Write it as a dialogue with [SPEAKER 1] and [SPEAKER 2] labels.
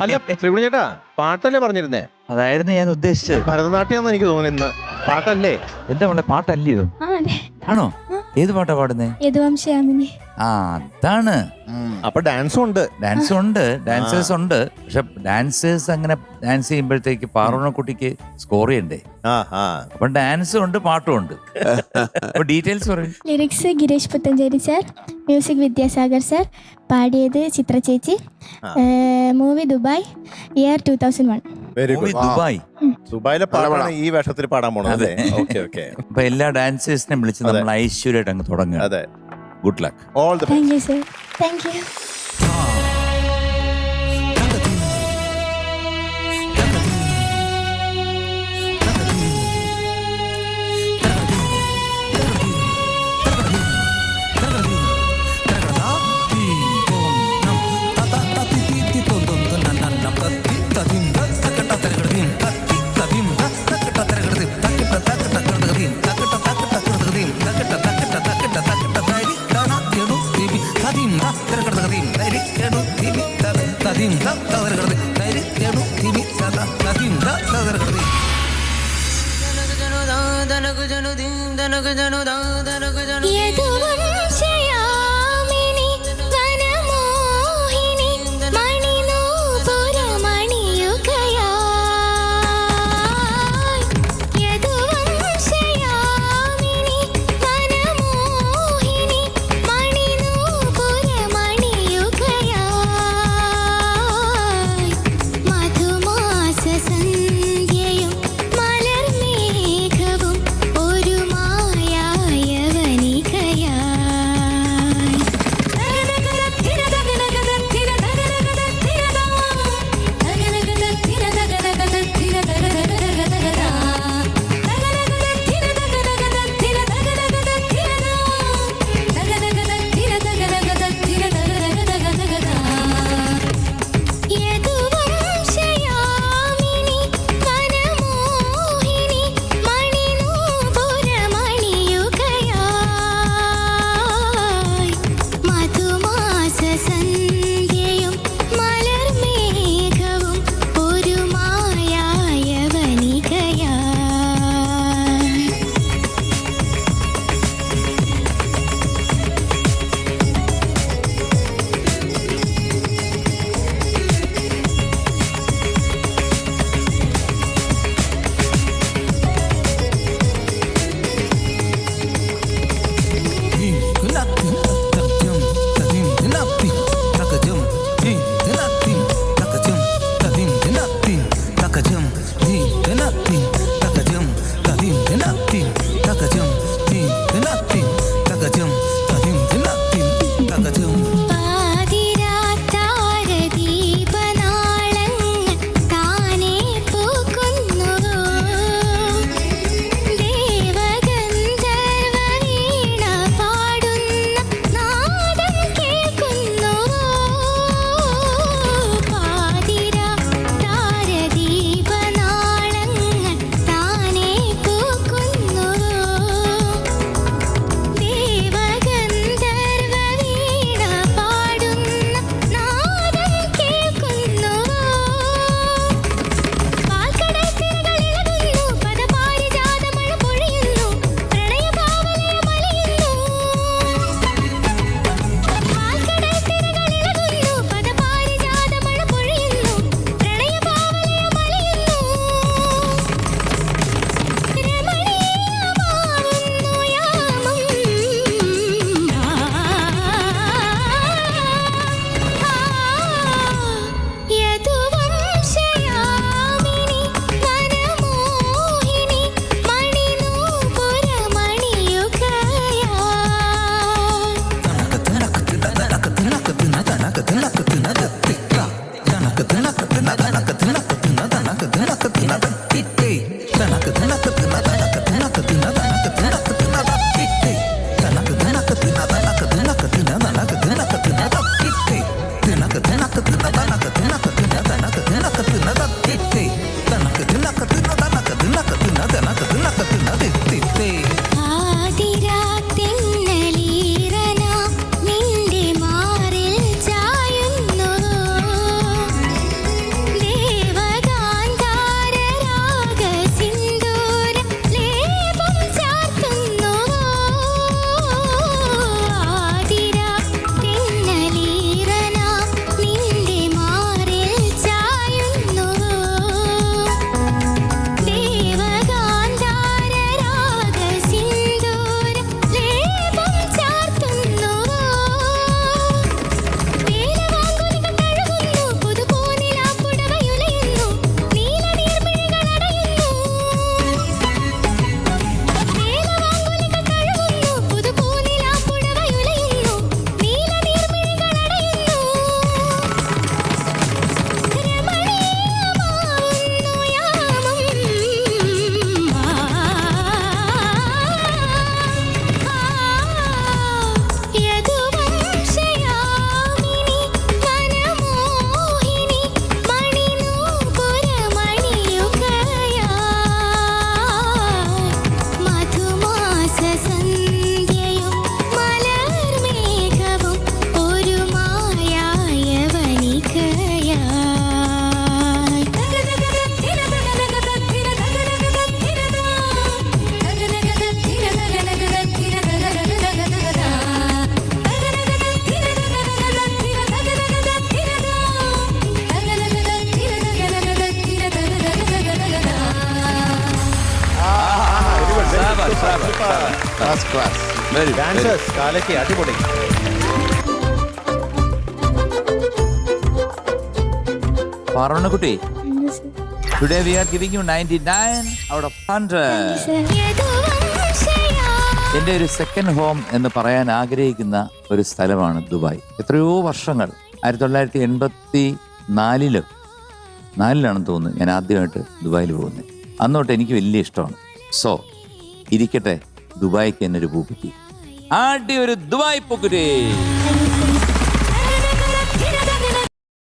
[SPEAKER 1] അല്ല ശ്രീകുണി ചേട്ടാ, പാട്ടല്ലേ പറഞ്ഞിരുന്നേ?
[SPEAKER 2] അതായിരുന്നു ഞാൻ ഉദ്ദേശിച്ചത്.
[SPEAKER 1] ഭരതനാട്യാന്ന് എനിക്ക് തോന്നുന്നു ഇന്ന്. പാട്ടല്ലേ?
[SPEAKER 2] എന്താ മോളെ പാട്ടല്ലയോ? ആണോ? ഏത് പാട്ടാ പാടുന്നേ?
[SPEAKER 3] യദുവംശയാമിനി.
[SPEAKER 2] ആ അതാണ്.
[SPEAKER 1] അപ്പൊ ഡാൻസും ഉണ്ട്.
[SPEAKER 2] ഡാൻസും ഉണ്ട്, ഡാൻസേഴ്സ് ഉണ്ട്. പക്ഷെ ഡാൻസേഴ്സ് അങ്ങനെ ഡാൻസ് ചെയ്യുമ്പോഴത്തേക്ക് പാറുണക്കുട്ടിക്ക് സ്കോർ ചെയ്യണ്ടേ? അപ്പൊ ഡാൻസും ഉണ്ട്, പാട്ടും ഉണ്ട്. അപ്പൊ ഡീറ്റെയിൽസ് പറയും.
[SPEAKER 3] Lyrics Girish Puthenchery sir, music Vidyasagar sir, പാടിയത് ചിത്ര ചേച്ചി. Movie Dubai, year 2001.
[SPEAKER 1] Very good.
[SPEAKER 2] Dubai.
[SPEAKER 1] ദുബായിലെ പാടാണ് ഈ വേഷത്തിൽ പാടാൻ പോണത്.
[SPEAKER 2] അപ്പൊ എല്ലാ ഡാൻസേഴ്സിനെ വിളിച്ച് നമ്മൾ ഐശ്വര്യമായിട്ട് അങ്ങ് തുടങ്ങുക.
[SPEAKER 1] അതെ.
[SPEAKER 2] Good luck.
[SPEAKER 1] All the
[SPEAKER 3] thank you sir. Thank you. മലർമേഘവും ഒരു മായായവനികയാ
[SPEAKER 4] ഫസ്റ്റ് ക്ലാസ്. വെരി
[SPEAKER 1] ഡാൻസേഴ്സ് കാലയ്ക്ക് അടിപൊളി.
[SPEAKER 2] പാർവണക്കുട്ടി, today we are giving you 99 out of 100. എൻ്റെ ഒരു സെക്കൻഡ് ഹോം എന്ന് പറയാൻ ആഗ്രഹിക്കുന്ന ഒരു സ്ഥലമാണ് ദുബായ്. എത്രയോ വർഷങ്ങൾ 1984-ലാണെന്ന് തോന്നുന്നു ഞാൻ ആദ്യമായിട്ട് ദുബായിൽ പോകുന്നത്. അന്നോട്ട് എനിക്ക് വലിയ ഇഷ്ടമാണ്. സോ ഇരിക്കട്ടെ, ദുബായ്ക്ക് എന്നൊരു പൂക്കുറ്റി, ആട്ടി ഒരു ദുബായ് പൂക്കുറ്റി.